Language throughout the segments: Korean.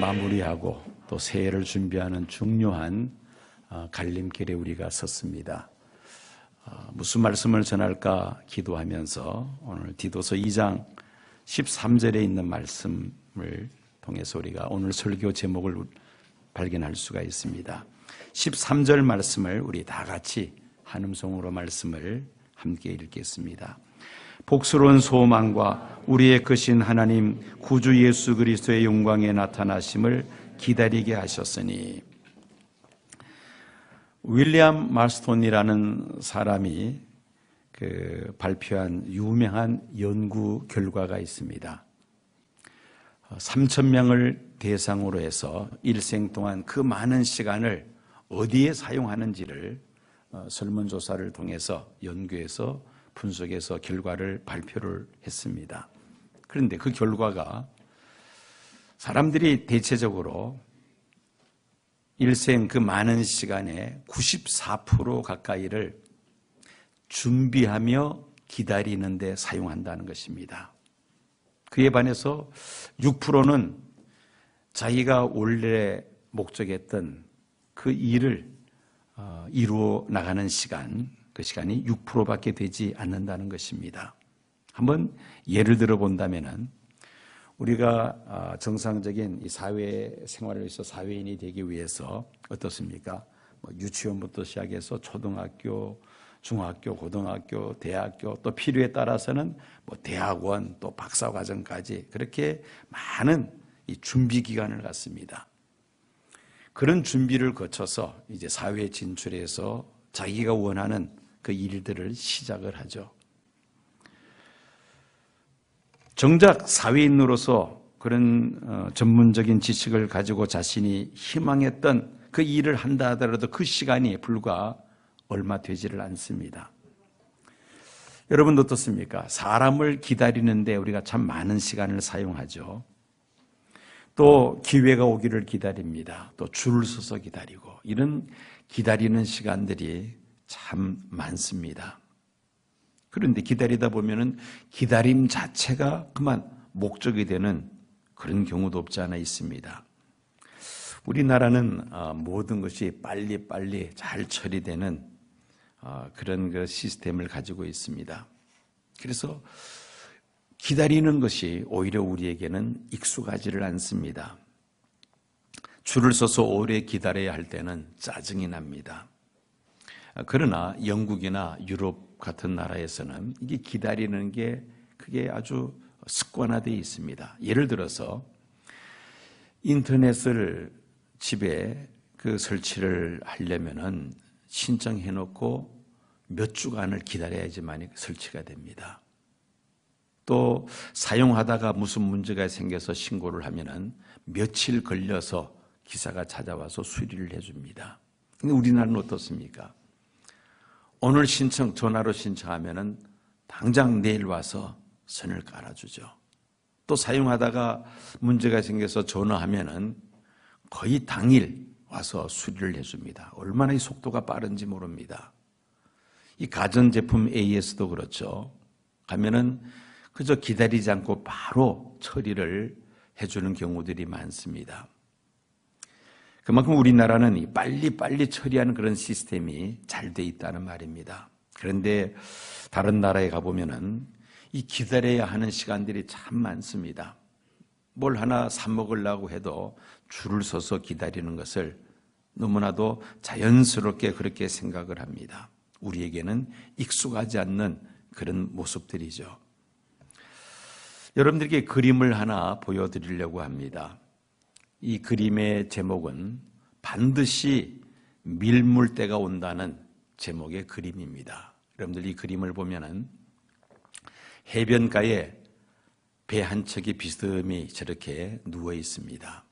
마무리하고 또 새해를 준비하는 중요한 갈림길에 우리가 섰습니다. 무슨 말씀을 전할까 기도하면서 오늘 디도서 2장 13절에 있는 말씀을 통해서 우리가 오늘 설교 제목을 발견할 수가 있습니다. 13절 말씀을 우리 다 같이 한음성으로 말씀을 함께 읽겠습니다. 복스러운 소망과 우리의 크신 하나님 구주 예수 그리스도의 영광에 나타나심을 기다리게 하셨으니. 윌리엄 마스톤이라는 사람이 발표한 유명한 연구 결과가 있습니다. 3,000명을 대상으로 해서 일생 동안 그 많은 시간을 어디에 사용하는지를 설문조사를 통해서 연구해서 분석해서 결과를 발표를 했습니다. 그런데 그 결과가 사람들이 대체적으로 일생 그 많은 시간에 94% 가까이를 준비하며 기다리는 데 사용한다는 것입니다. 그에 반해서 6%는 자기가 원래 목적했던 그 일을 이루어 나가는 시간, 그 시간이 6%밖에 되지 않는다는 것입니다. 한번 예를 들어 본다면은 우리가 정상적인 이 사회 생활을 위해서 사회인이 되기 위해서 어떻습니까? 유치원부터 시작해서 초등학교, 중학교, 고등학교, 대학교, 또 필요에 따라서는 대학원, 또 박사과정까지 그렇게 많은 이 준비 기간을 갖습니다. 그런 준비를 거쳐서 이제 사회에 진출해서 자기가 원하는 그 일들을 시작을 하죠. 정작 사회인으로서 그런 전문적인 지식을 가지고 자신이 희망했던 그 일을 한다 하더라도 그 시간이 불과 얼마 되지를 않습니다. 여러분도 어떻습니까? 사람을 기다리는데 우리가 참 많은 시간을 사용하죠. 또 기회가 오기를 기다립니다. 또 줄을 서서 기다리고, 이런 기다리는 시간들이 참 많습니다. 그런데 기다리다 보면은 기다림 자체가 그만 목적이 되는 그런 경우도 없지 않아 있습니다. 우리나라는 모든 것이 빨리빨리 잘 처리되는 그런 그 시스템을 가지고 있습니다. 그래서 기다리는 것이 오히려 우리에게는 익숙하지를 않습니다. 줄을 서서 오래 기다려야 할 때는 짜증이 납니다. 그러나 영국이나 유럽 같은 나라에서는 이게 기다리는 게 그게 아주 습관화되어 있습니다. 예를 들어서 인터넷을 집에 그 설치를 하려면은 신청해 놓고 몇 주간을 기다려야지만 설치가 됩니다. 또 사용하다가 무슨 문제가 생겨서 신고를 하면은 며칠 걸려서 기사가 찾아와서 수리를 해줍니다. 근데 우리나라는 어떻습니까? 오늘 전화로 신청하면은 당장 내일 와서 선을 깔아주죠. 또 사용하다가 문제가 생겨서 전화하면은 거의 당일 와서 수리를 해줍니다. 얼마나 이 속도가 빠른지 모릅니다. 이 가전제품 AS도 그렇죠. 가면은 그저 기다리지 않고 바로 처리를 해주는 경우들이 많습니다. 그만큼 우리나라는 빨리빨리 처리하는 그런 시스템이 잘 돼 있다는 말입니다. 그런데 다른 나라에 가보면은 이 기다려야 하는 시간들이 참 많습니다. 뭘 하나 사 먹으려고 해도 줄을 서서 기다리는 것을 너무나도 자연스럽게 그렇게 생각을 합니다. 우리에게는 익숙하지 않는 그런 모습들이죠. 여러분들에게 그림을 하나 보여드리려고 합니다. 이 그림의 제목은 반드시 밀물 때가 온다는 제목의 그림입니다. 여러분들 이 그림을 보면은 해변가에 배 한 척이 비스듬히 저렇게 누워 있습니다.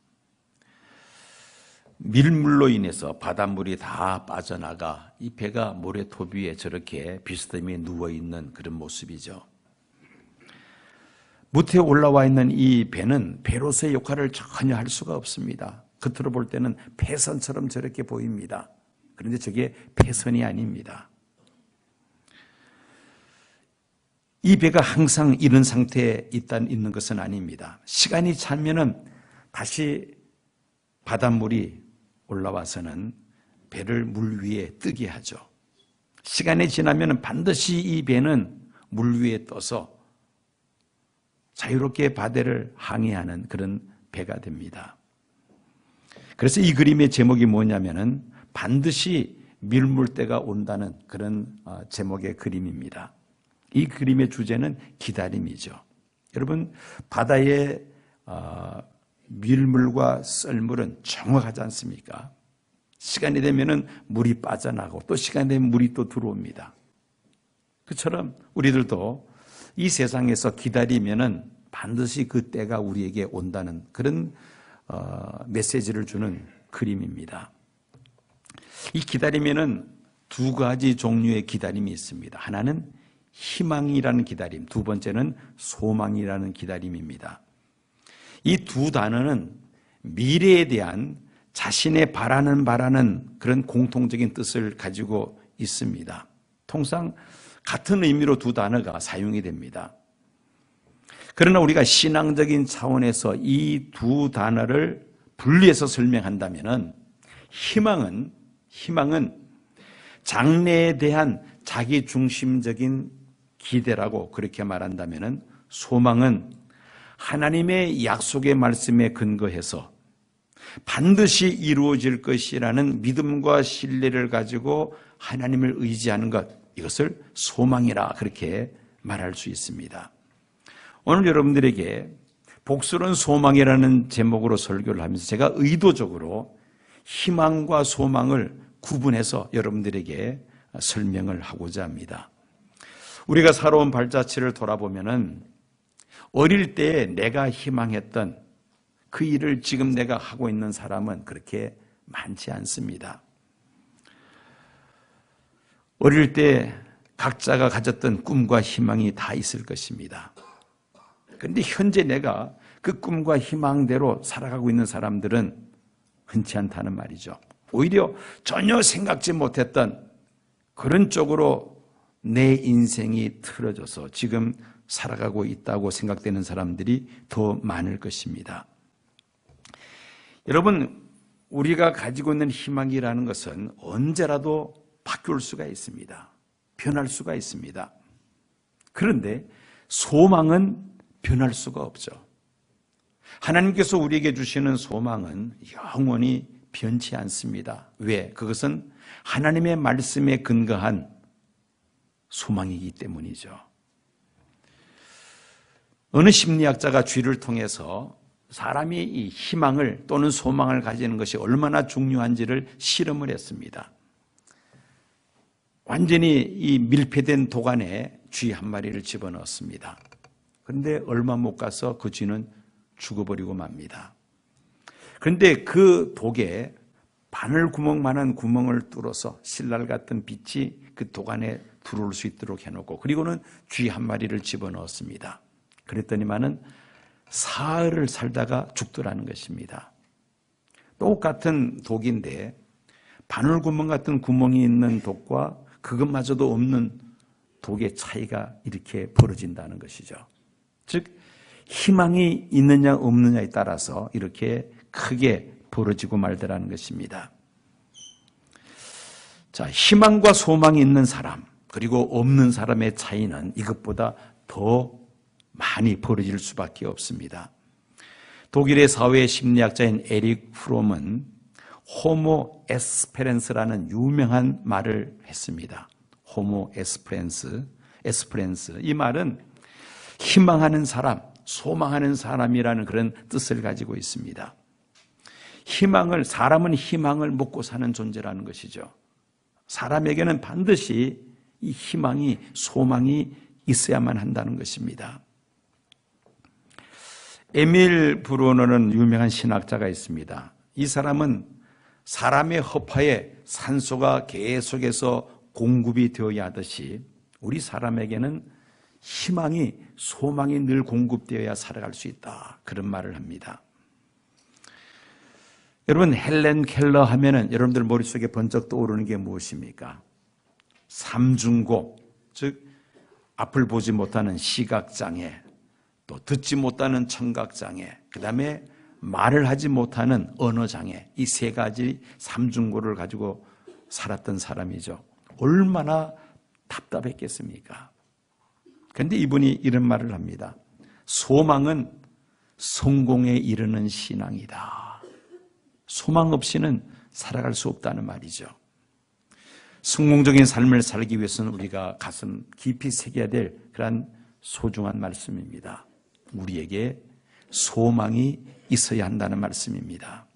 밀물로 인해서 바닷물이 다 빠져나가 이 배가 모래톱 위에 저렇게 비스듬히 누워 있는 그런 모습이죠. 무트에 올라와 있는 이 배는 배로서의 역할을 전혀 할 수가 없습니다. 겉으로 볼 때는 패선처럼 저렇게 보입니다. 그런데 저게 패선이 아닙니다. 이 배가 항상 이런 상태에 있는 것은 아닙니다. 시간이 차면은 다시 바닷물이 올라와서는 배를 물 위에 뜨게 하죠. 시간이 지나면 반드시 이 배는 물 위에 떠서 자유롭게 바다를 항해하는 그런 배가 됩니다. 그래서 이 그림의 제목이 뭐냐면은 반드시 밀물때가 온다는 그런 제목의 그림입니다. 이 그림의 주제는 기다림이죠. 여러분, 바다의 밀물과 썰물은 정확하지 않습니까? 시간이 되면은 물이 빠져나가고 또 시간이 되면 물이 또 들어옵니다. 그처럼 우리들도 이 세상에서 기다리면은 반드시 그 때가 우리에게 온다는 그런 메시지를 주는 그림입니다. 이 기다림에는 두 가지 종류의 기다림이 있습니다. 하나는 희망이라는 기다림, 두 번째는 소망이라는 기다림입니다. 이 두 단어는 미래에 대한 자신의 바라는 그런 공통적인 뜻을 가지고 있습니다. 통상 같은 의미로 두 단어가 사용이 됩니다. 그러나 우리가 신앙적인 차원에서 이 두 단어를 분리해서 설명한다면 희망은 장래에 대한 자기 중심적인 기대라고 그렇게 말한다면 소망은 하나님의 약속의 말씀에 근거해서 반드시 이루어질 것이라는 믿음과 신뢰를 가지고 하나님을 의지하는 것, 이것을 소망이라 그렇게 말할 수 있습니다. 오늘 여러분들에게 복스러운 소망이라는 제목으로 설교를 하면서 제가 의도적으로 희망과 소망을 구분해서 여러분들에게 설명을 하고자 합니다. 우리가 살아온 발자취를 돌아보면은 어릴 때 내가 희망했던 그 일을 지금 내가 하고 있는 사람은 그렇게 많지 않습니다. 어릴 때 각자가 가졌던 꿈과 희망이 다 있을 것입니다. 그런데 현재 내가 그 꿈과 희망대로 살아가고 있는 사람들은 흔치 않다는 말이죠. 오히려 전혀 생각지 못했던 그런 쪽으로 내 인생이 틀어져서 지금 살아가고 있다고 생각되는 사람들이 더 많을 것입니다. 여러분, 우리가 가지고 있는 희망이라는 것은 언제라도 바뀔 수가 있습니다. 변할 수가 있습니다. 그런데 소망은 변할 수가 없죠. 하나님께서 우리에게 주시는 소망은 영원히 변치 않습니다. 왜? 그것은 하나님의 말씀에 근거한 소망이기 때문이죠. 어느 심리학자가 쥐를 통해서 사람이 이 희망을 또는 소망을 가지는 것이 얼마나 중요한지를 실험을 했습니다. 완전히 이 밀폐된 독안에 쥐 한 마리를 집어넣었습니다. 그런데 얼마 못 가서 그 쥐는 죽어버리고 맙니다. 그런데 그 독에 바늘구멍만한 구멍을 뚫어서 신랄 같은 빛이 그 독 안에 들어올 수 있도록 해놓고 그리고는 쥐 한 마리를 집어넣었습니다. 그랬더니만은 사흘을 살다가 죽더라는 것입니다. 똑같은 독인데 바늘구멍 같은 구멍이 있는 독과 그것마저도 없는 독의 차이가 이렇게 벌어진다는 것이죠. 즉 희망이 있느냐 없느냐에 따라서 이렇게 크게 벌어지고 말더라는 것입니다. 자, 희망과 소망이 있는 사람 그리고 없는 사람의 차이는 이것보다 더 많이 벌어질 수밖에 없습니다. 독일의 사회 심리학자인 에릭 프롬은 호모 에스페란스라는 유명한 말을 했습니다. 호모 에스페란스. 이 말은 희망하는 사람, 소망하는 사람이라는 그런 뜻을 가지고 있습니다. 사람은 희망을 먹고 사는 존재라는 것이죠. 사람에게는 반드시 이 희망이, 소망이 있어야만 한다는 것입니다. 에밀 브루너는 유명한 신학자가 있습니다. 이 사람은 사람의 허파에 산소가 계속해서 공급이 되어야 하듯이 우리 사람에게는 희망이, 소망이 늘 공급되어야 살아갈 수 있다. 그런 말을 합니다. 여러분, 헬렌 켈러 하면은 여러분들 머릿속에 번쩍 떠오르는 게 무엇입니까? 삼중고, 즉 앞을 보지 못하는 시각장애, 또 듣지 못하는 청각장애, 그 다음에 말을 하지 못하는 언어장애, 이 세 가지 삼중고를 가지고 살았던 사람이죠. 얼마나 답답했겠습니까? 그런데 이분이 이런 말을 합니다. 소망은 성공에 이르는 신앙이다. 소망 없이는 살아갈 수 없다는 말이죠. 성공적인 삶을 살기 위해서는 우리가 가슴 깊이 새겨야 될 그런 소중한 말씀입니다. 우리에게 소망이 있어야 한다는 말씀입니다.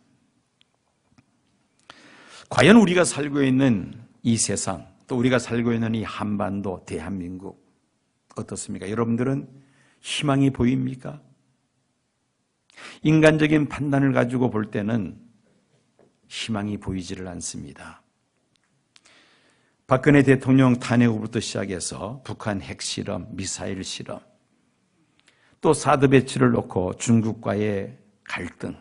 과연 우리가 살고 있는 이 세상, 또 우리가 살고 있는 이 한반도, 대한민국 어떻습니까? 여러분들은 희망이 보입니까? 인간적인 판단을 가지고 볼 때는 희망이 보이지를 않습니다. 박근혜 대통령 탄핵 후부터 시작해서 북한 핵실험, 미사일 실험, 또 사드 배치를 놓고 중국과의 갈등,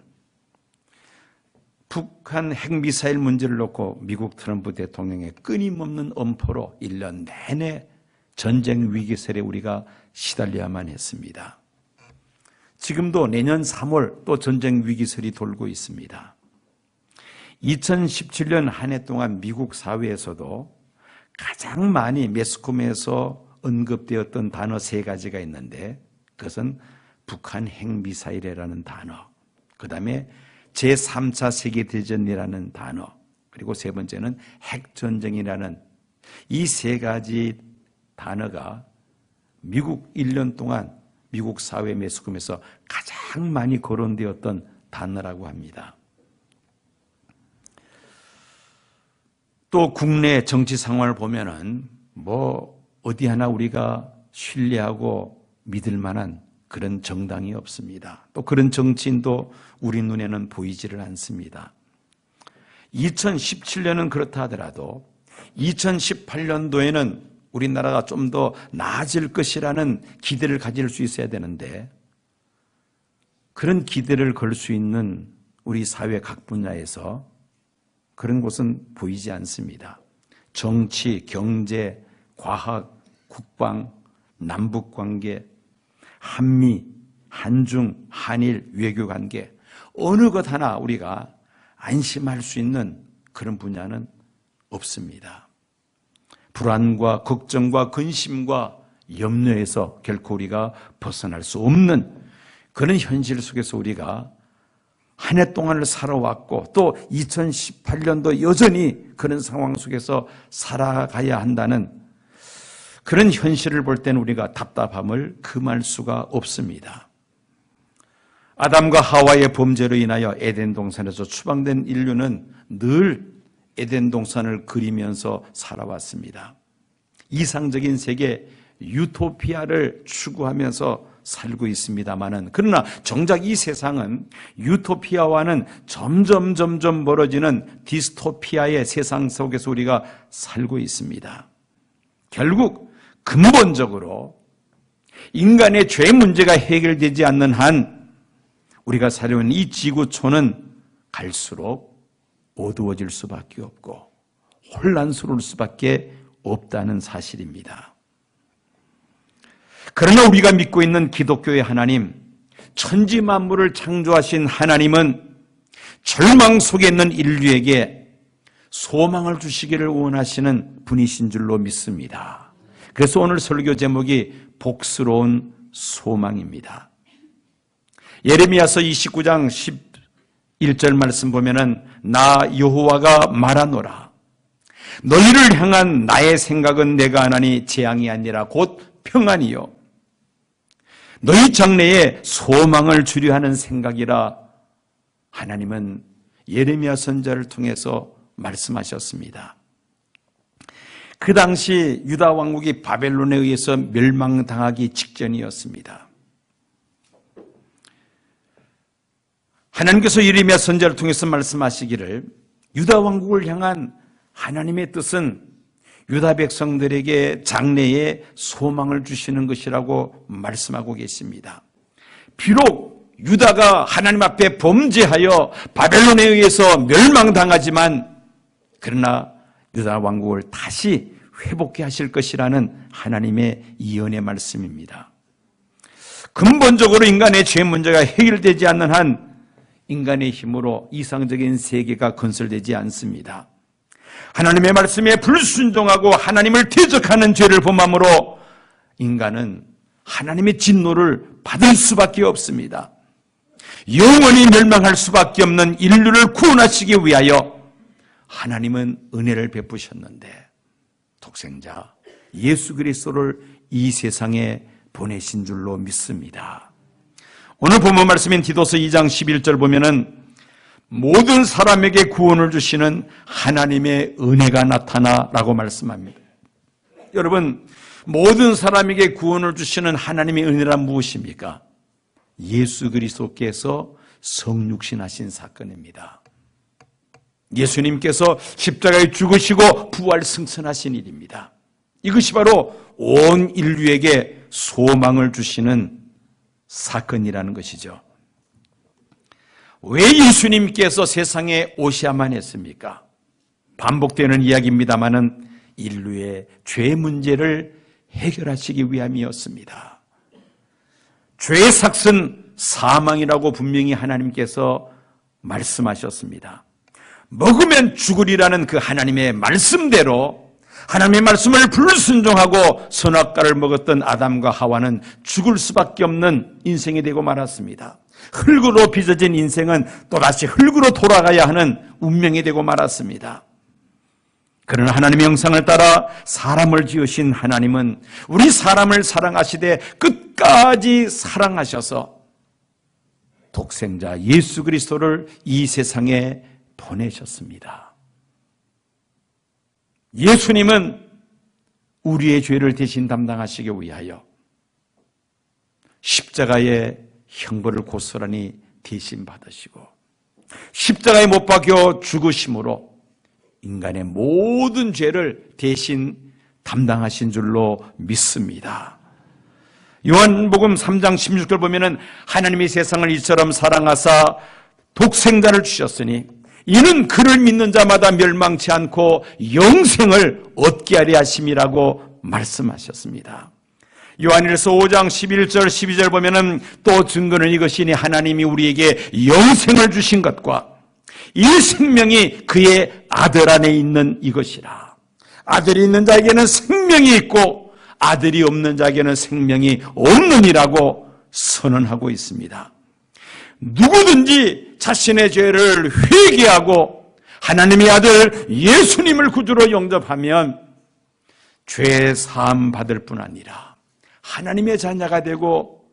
북한 핵미사일 문제를 놓고 미국 트럼프 대통령의 끊임없는 엄포로 1년 내내 전쟁 위기설에 우리가 시달려야만 했습니다. 지금도 내년 3월 또 전쟁 위기설이 돌고 있습니다. 2017년 한 해 동안 미국 사회에서도 가장 많이 매스컴에서 언급되었던 단어 세 가지가 있는데 그것은 북한 핵미사일이라는 단어, 그 다음에 제3차 세계대전이라는 단어, 그리고 세 번째는 핵전쟁이라는 이 세 가지 단어가 미국 1년 동안 미국 사회 매스컴에서 가장 많이 거론되었던 단어라고 합니다. 또 국내 정치 상황을 보면은 어디 하나 우리가 신뢰하고 믿을 만한 그런 정당이 없습니다. 또 그런 정치인도 우리 눈에는 보이지를 않습니다. 2017년은 그렇다 하더라도 2018년도에는 우리나라가 좀 더 나아질 것이라는 기대를 가질 수 있어야 되는데 그런 기대를 걸 수 있는 우리 사회 각 분야에서 그런 곳은 보이지 않습니다. 정치, 경제, 과학, 국방, 남북관계, 한미, 한중, 한일, 외교관계 어느 것 하나 우리가 안심할 수 있는 그런 분야는 없습니다. 불안과 걱정과 근심과 염려에서 결코 우리가 벗어날 수 없는 그런 현실 속에서 우리가 한 해 동안을 살아왔고 또 2018년도 여전히 그런 상황 속에서 살아가야 한다는 그런 현실을 볼 때는 우리가 답답함을 금할 수가 없습니다. 아담과 하와의 범죄로 인하여 에덴 동산에서 추방된 인류는 늘 에덴 동산을 그리면서 살아왔습니다. 이상적인 세계 유토피아를 추구하면서 살고 있습니다마는 그러나 정작 이 세상은 유토피아와는 점점 멀어지는 디스토피아의 세상 속에서 우리가 살고 있습니다. 결국 근본적으로 인간의 죄 문제가 해결되지 않는 한 우리가 살아온 이 지구촌은 갈수록 어두워질 수밖에 없고 혼란스러울 수밖에 없다는 사실입니다. 그러나 우리가 믿고 있는 기독교의 하나님, 천지 만물을 창조하신 하나님은 절망 속에 있는 인류에게 소망을 주시기를 원하시는 분이신 줄로 믿습니다. 그래서 오늘 설교 제목이 복스러운 소망입니다. 예레미야서 29장 11절 말씀 보면은 나 여호와가 말하노라 너희를 향한 나의 생각은 내가 하나니 재앙이 아니라 곧 평안이요 너희 장래에 소망을 주려 하는 생각이라 하나님은 예레미야 선지자를 통해서 말씀하셨습니다. 그 당시 유다 왕국이 바벨론에 의해서 멸망당하기 직전이었습니다. 하나님께서 예레미야 선지자를 통해서 말씀하시기를 유다 왕국을 향한 하나님의 뜻은 유다 백성들에게 장래에 소망을 주시는 것이라고 말씀하고 계십니다. 비록 유다가 하나님 앞에 범죄하여 바벨론에 의해서 멸망당하지만 그러나 유다 왕국을 다시 회복해 하실 것이라는 하나님의 예언의 말씀입니다. 근본적으로 인간의 죄 문제가 해결되지 않는 한 인간의 힘으로 이상적인 세계가 건설되지 않습니다. 하나님의 말씀에 불순종하고 하나님을 대적하는 죄를 범함으로 인간은 하나님의 진노를 받을 수밖에 없습니다. 영원히 멸망할 수밖에 없는 인류를 구원하시기 위하여 하나님은 은혜를 베푸셨는데 독생자 예수 그리스도를 이 세상에 보내신 줄로 믿습니다. 오늘 본문 말씀인 디도서 2장 11절 보면은 모든 사람에게 구원을 주시는 하나님의 은혜가 나타나라고 말씀합니다. 여러분, 모든 사람에게 구원을 주시는 하나님의 은혜란 무엇입니까? 예수 그리스도께서 성육신하신 사건입니다. 예수님께서 십자가에 죽으시고 부활 승천하신 일입니다. 이것이 바로 온 인류에게 소망을 주시는 사건이라는 것이죠. 왜 예수님께서 세상에 오셔야만 했습니까? 반복되는 이야기입니다마는 인류의 죄 문제를 해결하시기 위함이었습니다. 죄의 삭은 사망이라고 분명히 하나님께서 말씀하셨습니다. 먹으면 죽으리라는 그 하나님의 말씀대로 하나님의 말씀을 불순종하고 선악과를 먹었던 아담과 하와는 죽을 수밖에 없는 인생이 되고 말았습니다. 흙으로 빚어진 인생은 또다시 흙으로 돌아가야 하는 운명이 되고 말았습니다. 그러나 하나님의 형상을 따라 사람을 지으신 하나님은 우리 사람을 사랑하시되 끝까지 사랑하셔서 독생자 예수 그리스도를 이 세상에 보내셨습니다. 예수님은 우리의 죄를 대신 담당하시기 위하여 십자가의 형벌을 고스란히 대신 받으시고 십자가에 못 박혀 죽으심으로 인간의 모든 죄를 대신 담당하신 줄로 믿습니다. 요한복음 3장 16절 보면은 하나님이 세상을 이처럼 사랑하사 독생자를 주셨으니 이는 그를 믿는 자마다 멸망치 않고 영생을 얻게 하려 하심이라고 말씀하셨습니다. 요한일서 5장 11절 12절 보면은 또 증거는 이것이니 하나님이 우리에게 영생을 주신 것과 이 생명이 그의 아들 안에 있는 이것이라. 아들이 있는 자에게는 생명이 있고 아들이 없는 자에게는 생명이 없느니라고 선언하고 있습니다. 누구든지 자신의 죄를 회개하고 하나님의 아들 예수님을 구주로 영접하면 죄 사함 받을 뿐 아니라 하나님의 자녀가 되고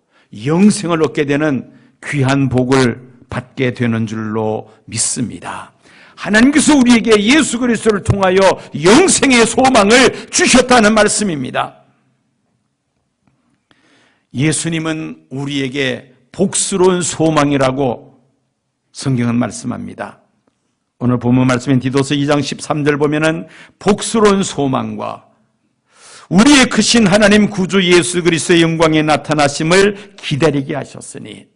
영생을 얻게 되는 귀한 복을 받게 되는 줄로 믿습니다. 하나님께서 우리에게 예수 그리스도를 통하여 영생의 소망을 주셨다는 말씀입니다. 예수님은 우리에게 복스러운 소망이라고 성경은 말씀합니다. 오늘 본문 말씀인 디도서 2장 13절 보면은 복스러운 소망과 우리의 크신 하나님 구주 예수 그리스도의 영광에 나타나심을 기다리게 하셨으니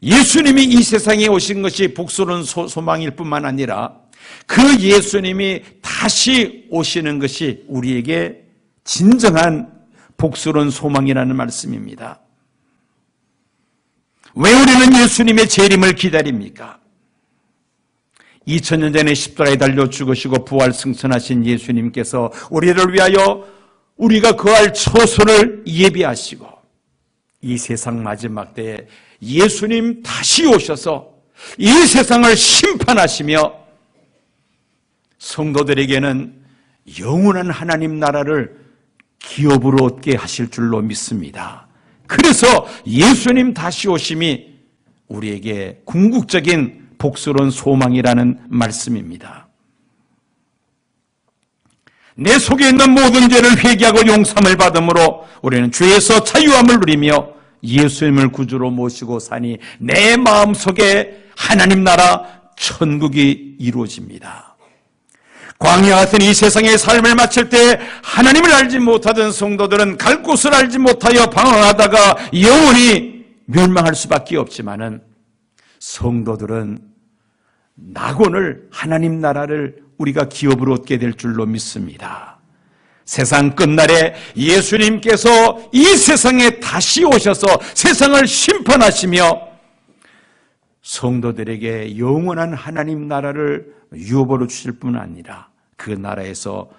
예수님이 이 세상에 오신 것이 복스러운 소망일 뿐만 아니라 그 예수님이 다시 오시는 것이 우리에게 진정한 복스러운 소망이라는 말씀입니다. 왜 우리는 예수님의 재림을 기다립니까? 2000년 전에 십자가에 달려 죽으시고 부활 승천하신 예수님께서 우리를 위하여 우리가 거할 처소를 예비하시고 이 세상 마지막 때에 예수님 다시 오셔서 이 세상을 심판하시며 성도들에게는 영원한 하나님 나라를 기업으로 얻게 하실 줄로 믿습니다. 그래서 예수님 다시 오심이 우리에게 궁극적인 복스러운 소망이라는 말씀입니다. 내 속에 있는 모든 죄를 회개하고 용서함을 받음으로 우리는 죄에서 자유함을 누리며 예수님을 구주로 모시고 사니 내 마음속에 하나님 나라 천국이 이루어집니다. 광야 같은 이 세상의 삶을 마칠 때 하나님을 알지 못하던 성도들은 갈 곳을 알지 못하여 방황하다가 영원히 멸망할 수밖에 없지만은, 성도들은 낙원을, 하나님 나라를 우리가 기업으로 얻게 될 줄로 믿습니다. 세상 끝날에 예수님께서 이 세상에 다시 오셔서 세상을 심판하시며 성도들에게 영원한 하나님 나라를 유업으로 주실 뿐 아니라 그 나라에서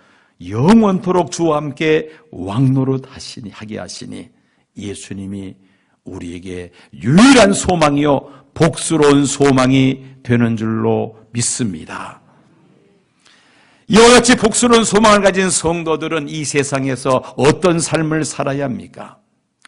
영원토록 주와 함께 왕노릇 하게 하시니 예수님이 우리에게 유일한 소망이요 복스러운 소망이 되는 줄로 믿습니다. 이와 같이 복스러운 소망을 가진 성도들은 이 세상에서 어떤 삶을 살아야 합니까?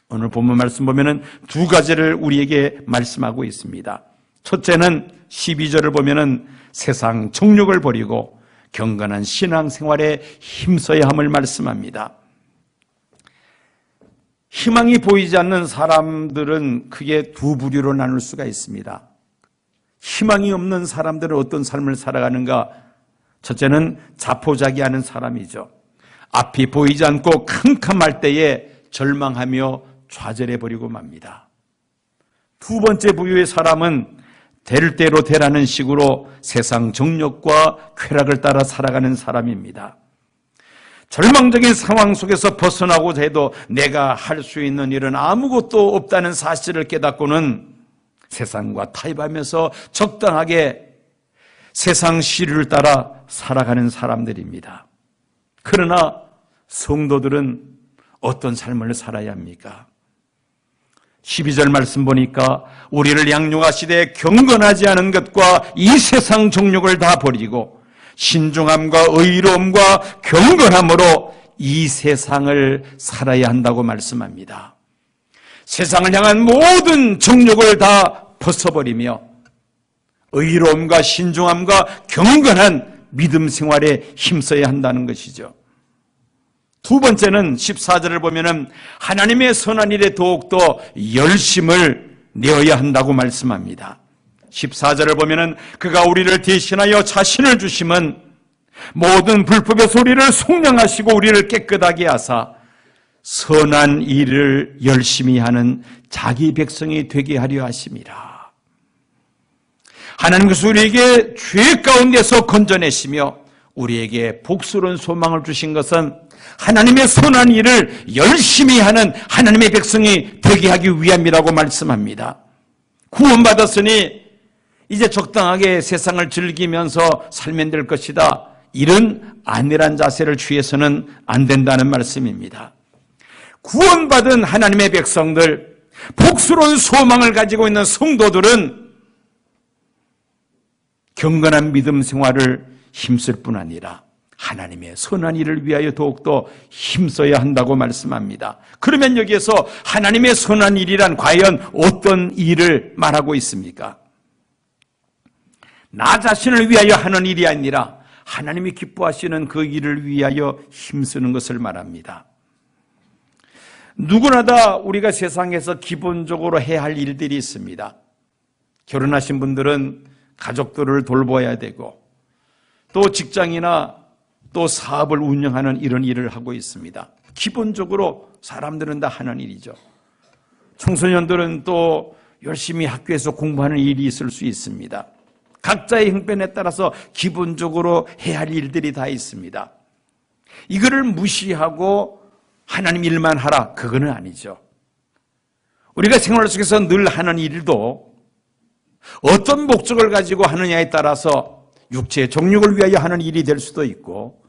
오늘 본문 말씀 보면은 두 가지를 우리에게 말씀하고 있습니다. 첫째는 12절을 보면은 세상 정욕을 버리고 경건한 신앙생활에 힘써야 함을 말씀합니다. 희망이 보이지 않는 사람들은 크게 두 부류로 나눌 수가 있습니다. 희망이 없는 사람들은 어떤 삶을 살아가는가? 첫째는 자포자기하는 사람이죠. 앞이 보이지 않고 캄캄할 때에 절망하며 좌절해버리고 맙니다. 두 번째 부류의 사람은 될 대로 되라는 식으로 세상 정욕과 쾌락을 따라 살아가는 사람입니다. 절망적인 상황 속에서 벗어나고자 해도 내가 할 수 있는 일은 아무것도 없다는 사실을 깨닫고는 세상과 타협하면서 적당하게 세상 시류를 따라 살아가는 사람들입니다. 그러나 성도들은 어떤 삶을 살아야 합니까? 12절 말씀 보니까 우리를 양육하시되 경건하지 않은 것과 이 세상 정욕을 다 버리고 신중함과 의로움과 경건함으로 이 세상을 살아야 한다고 말씀합니다. 세상을 향한 모든 정욕을 다 벗어버리며 의로움과 신중함과 경건한 믿음 생활에 힘써야 한다는 것이죠. 두 번째는 14절을 보면은 하나님의 선한 일에 더욱더 열심을 내어야 한다고 말씀합니다. 14절을 보면은 그가 우리를 대신하여 자신을 주심은 모든 불법의 소리를 속량하시고 우리를 깨끗하게 하사 선한 일을 열심히 하는 자기 백성이 되게 하려 하심이라. 하나님께서 우리에게 죄 가운데서 건져내시며 우리에게 복스러운 소망을 주신 것은 하나님의 선한 일을 열심히 하는 하나님의 백성이 되게 하기 위함이라고 말씀합니다. 구원받았으니 이제 적당하게 세상을 즐기면서 살면 될 것이다. 이런 안일한 자세를 취해서는 안 된다는 말씀입니다. 구원받은 하나님의 백성들, 복스러운 소망을 가지고 있는 성도들은 경건한 믿음 생활을 힘쓸 뿐 아니라 하나님의 선한 일을 위하여 더욱더 힘써야 한다고 말씀합니다. 그러면 여기에서 하나님의 선한 일이란 과연 어떤 일을 말하고 있습니까? 나 자신을 위하여 하는 일이 아니라 하나님이 기뻐하시는 그 일을 위하여 힘쓰는 것을 말합니다. 누구나 다 우리가 세상에서 기본적으로 해야 할 일들이 있습니다. 결혼하신 분들은 가족들을 돌봐야 되고 또 직장이나 또 사업을 운영하는 이런 일을 하고 있습니다. 기본적으로 사람들은 다 하는 일이죠. 청소년들은 또 열심히 학교에서 공부하는 일이 있을 수 있습니다. 각자의 형편에 따라서 기본적으로 해야 할 일들이 다 있습니다. 이거를 무시하고 하나님 일만 하라, 그거는 아니죠. 우리가 생활 속에서 늘 하는 일도 어떤 목적을 가지고 하느냐에 따라서 육체의 정욕을 위하여 하는 일이 될 수도 있고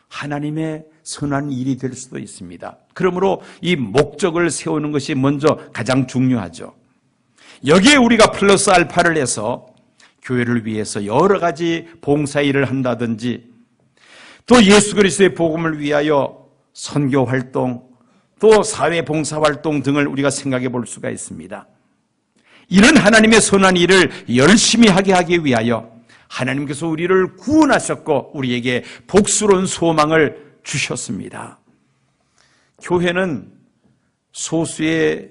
하나님의 선한 일이 될 수도 있습니다. 그러므로 이 목적을 세우는 것이 먼저 가장 중요하죠. 여기에 우리가 플러스 알파를 해서 교회를 위해서 여러 가지 봉사일을 한다든지 또 예수 그리스도의 복음을 위하여 선교 활동 또 사회 봉사 활동 등을 우리가 생각해 볼 수가 있습니다. 이런 하나님의 선한 일을 열심히 하기 위하여 하나님께서 우리를 구원하셨고 우리에게 복스러운 소망을 주셨습니다. 교회는 소수의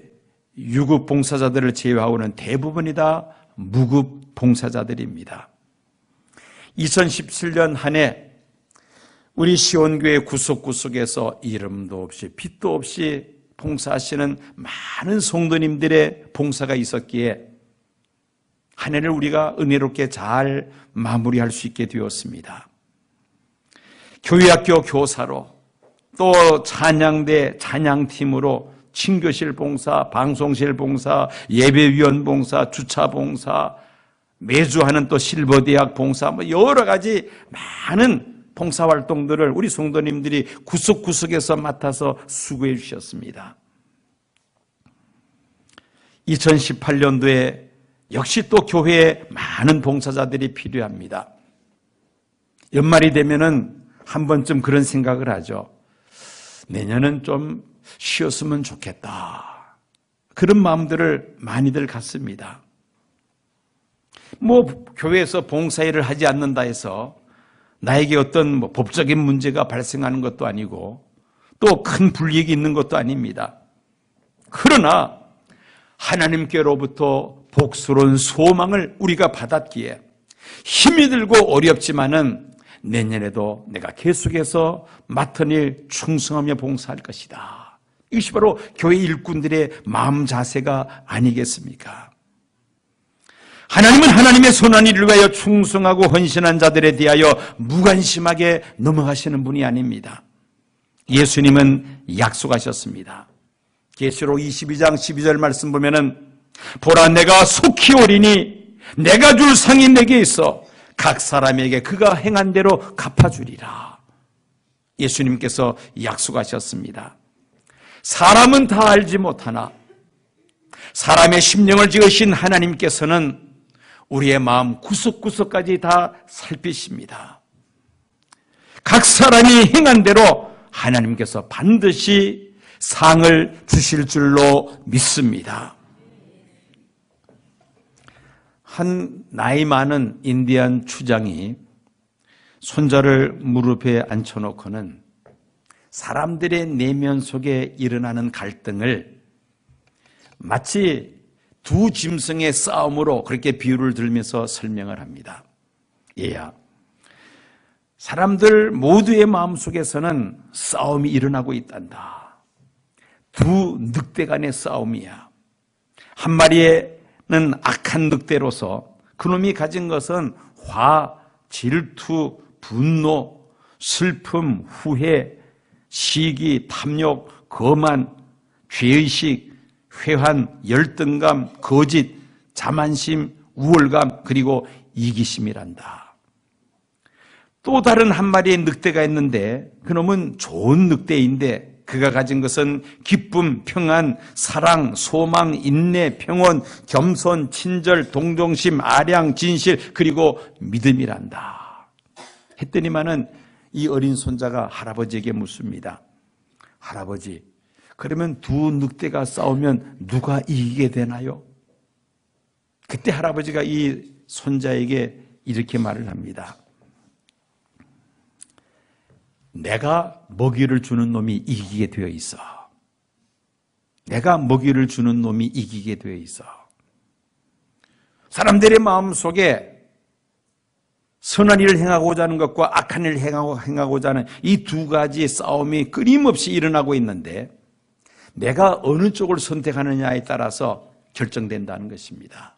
유급 봉사자들을 제외하고는 대부분이 다 무급 봉사자들입니다. 2017년 한 해 우리 시온교회 구석구석에서 이름도 없이 빛도 없이 봉사하시는 많은 성도님들의 봉사가 있었기에 한 해를 우리가 은혜롭게 잘 마무리할 수 있게 되었습니다. 교회학교 교사로, 또 찬양대 찬양팀으로 친교실 봉사, 방송실 봉사, 예배위원 봉사, 주차 봉사, 매주 하는 또 실버대학 봉사, 여러 가지 많은 봉사활동들을 우리 성도님들이 구석구석에서 맡아서 수고해 주셨습니다. 2018년도에 역시 또 교회에 많은 봉사자들이 필요합니다. 연말이 되면은 한 번쯤 그런 생각을 하죠. 내년은 좀 쉬었으면 좋겠다. 그런 마음들을 많이들 갖습니다. 교회에서 봉사일을 하지 않는다 해서 나에게 어떤 법적인 문제가 발생하는 것도 아니고 또 큰 불이익이 있는 것도 아닙니다. 그러나 하나님께로부터 복스러운 소망을 우리가 받았기에 힘이 들고 어렵지만은 내년에도 내가 계속해서 맡은 일 충성하며 봉사할 것이다. 이것이 바로 교회 일꾼들의 마음 자세가 아니겠습니까? 하나님은 하나님의 선한 일을 위하여 충성하고 헌신한 자들에 대하여 무관심하게 넘어가시는 분이 아닙니다. 예수님은 약속하셨습니다. 계시록 22장 12절 말씀 보면은 보라 내가 속히 오리니 내가 줄 상이 내게 있어 각 사람에게 그가 행한 대로 갚아주리라. 예수님께서 약속하셨습니다. 사람은 다 알지 못하나 사람의 심령을 지으신 하나님께서는 우리의 마음 구석구석까지 다 살피십니다. 각 사람이 행한 대로 하나님께서 반드시 상을 주실 줄로 믿습니다. 한 나이 많은 인디안 추장이 손자를 무릎에 앉혀놓고는 사람들의 내면 속에 일어나는 갈등을 마치 두 짐승의 싸움으로 그렇게 비유를 들면서 설명을 합니다. 얘야, 사람들 모두의 마음속에서는 싸움이 일어나고 있단다. 두 늑대 간의 싸움이야. 한 마리는 악한 늑대로서 그놈이 가진 것은 화, 질투, 분노, 슬픔, 후회, 시기, 탐욕, 거만, 죄의식, 회한, 열등감, 거짓, 자만심, 우월감, 그리고 이기심이란다. 또 다른 한 마리의 늑대가 있는데 그놈은 좋은 늑대인데 그가 가진 것은 기쁨, 평안, 사랑, 소망, 인내, 평온, 겸손, 친절, 동정심, 아량, 진실, 그리고 믿음이란다. 했더니만은 이 어린 손자가 할아버지에게 묻습니다. 할아버지, 그러면 두 늑대가 싸우면 누가 이기게 되나요? 그때 할아버지가 이 손자에게 이렇게 말을 합니다. 내가 먹이를 주는 놈이 이기게 되어 있어. 내가 먹이를 주는 놈이 이기게 되어 있어. 사람들의 마음속에 선한 일을 행하고자 하는 것과 악한 일을 행하고자 하는 이 두 가지의 싸움이 끊임없이 일어나고 있는데 내가 어느 쪽을 선택하느냐에 따라서 결정된다는 것입니다.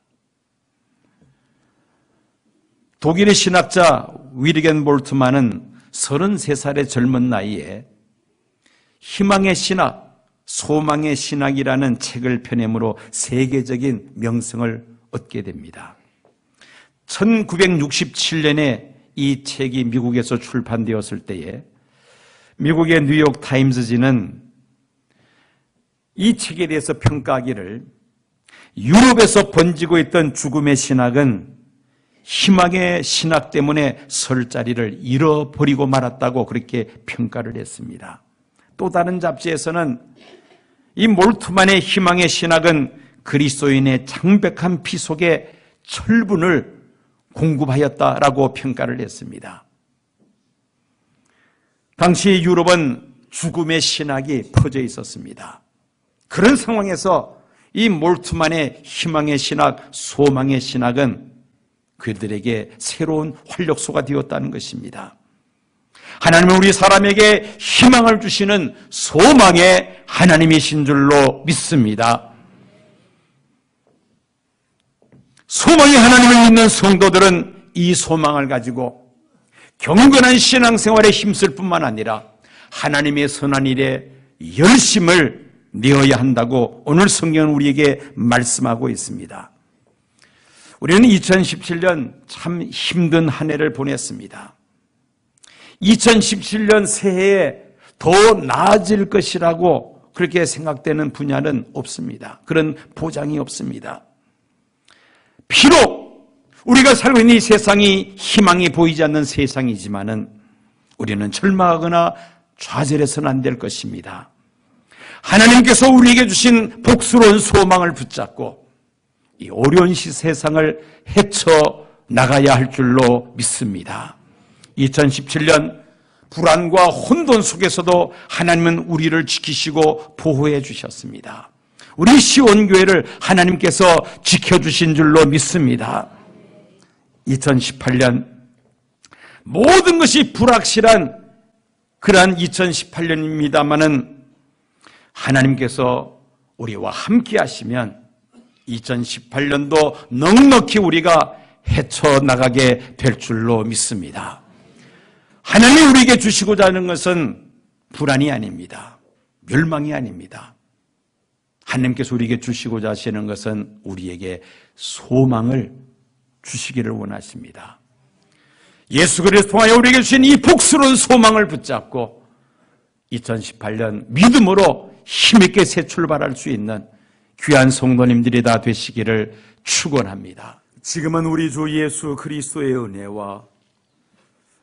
독일의 신학자 위르겐 볼트만은 33살의 젊은 나이에 희망의 신학, 소망의 신학이라는 책을 펴내므로 세계적인 명성을 얻게 됩니다. 1967년에 이 책이 미국에서 출판되었을 때에 미국의 뉴욕 타임즈지는 이 책에 대해서 평가하기를 유럽에서 번지고 있던 죽음의 신학은 희망의 신학 때문에 설 자리를 잃어버리고 말았다고 그렇게 평가를 했습니다. 또 다른 잡지에서는 이 몰트만의 희망의 신학은 그리스도인의 창백한 피 속에 철분을 공급하였다라고 평가를 했습니다. 당시 유럽은 죽음의 신학이 퍼져 있었습니다. 그런 상황에서 이 몰트만의 희망의 신학, 소망의 신학은 그들에게 새로운 활력소가 되었다는 것입니다. 하나님은 우리 사람에게 희망을 주시는 소망의 하나님이신 줄로 믿습니다. 소망의 하나님을 믿는 성도들은 이 소망을 가지고 경건한 신앙생활에 힘쓸 뿐만 아니라 하나님의 선한 일에 열심을 내어야 한다고 오늘 성경은 우리에게 말씀하고 있습니다. 우리는 2017년 참 힘든 한 해를 보냈습니다. 2017년 새해에 더 나아질 것이라고 그렇게 생각되는 분야는 없습니다. 그런 보장이 없습니다. 비록 우리가 살고 있는 이 세상이 희망이 보이지 않는 세상이지만은 우리는 절망하거나 좌절해서는 안 될 것입니다. 하나님께서 우리에게 주신 복스러운 소망을 붙잡고 이 어려운 세상을 헤쳐 나가야 할 줄로 믿습니다. 2017년 불안과 혼돈 속에서도 하나님은 우리를 지키시고 보호해 주셨습니다. 우리 시온교회를 하나님께서 지켜주신 줄로 믿습니다. 2018년 모든 것이 불확실한 그러한 2018년입니다마는 하나님께서 우리와 함께 하시면 2018년도 넉넉히 우리가 헤쳐나가게 될 줄로 믿습니다. 하나님이 우리에게 주시고자 하는 것은 불안이 아닙니다. 멸망이 아닙니다. 하나님께서 우리에게 주시고자 하시는 것은 우리에게 소망을 주시기를 원하십니다. 예수 그리스도 통하여 우리에게 주신 이 복스러운 소망을 붙잡고 2018년 믿음으로 힘있게 새 출발할 수 있는 귀한 성도님들이 다 되시기를 축원합니다. 지금은 우리 주 예수 그리스도의 은혜와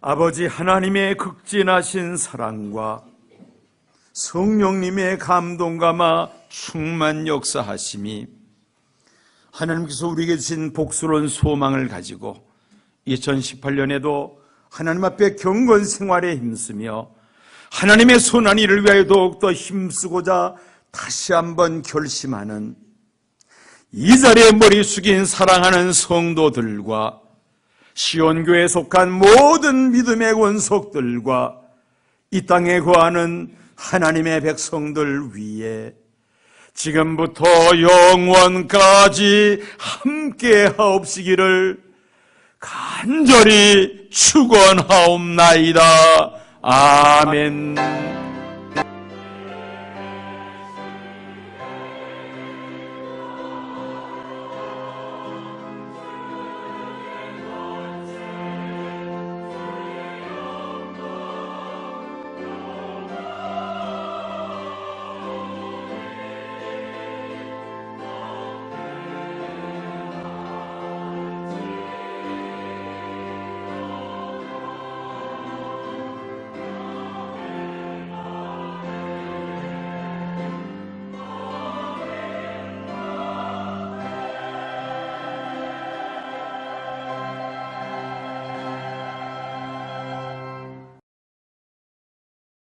아버지 하나님의 극진하신 사랑과 성령님의 감동감화 충만 역사하심이 하나님께서 우리에게 주신 복스러운 소망을 가지고 2018년에도 하나님 앞에 경건 생활에 힘쓰며 하나님의 선한 일을 위하여 더욱더 힘쓰고자 다시 한번 결심하는 이 자리에 머리 숙인 사랑하는 성도들과 시온교회에 속한 모든 믿음의 권속들과 이 땅에 거하는 하나님의 백성들 위에 지금부터 영원까지 함께 하옵시기를 간절히 축원하옵나이다. 아멘.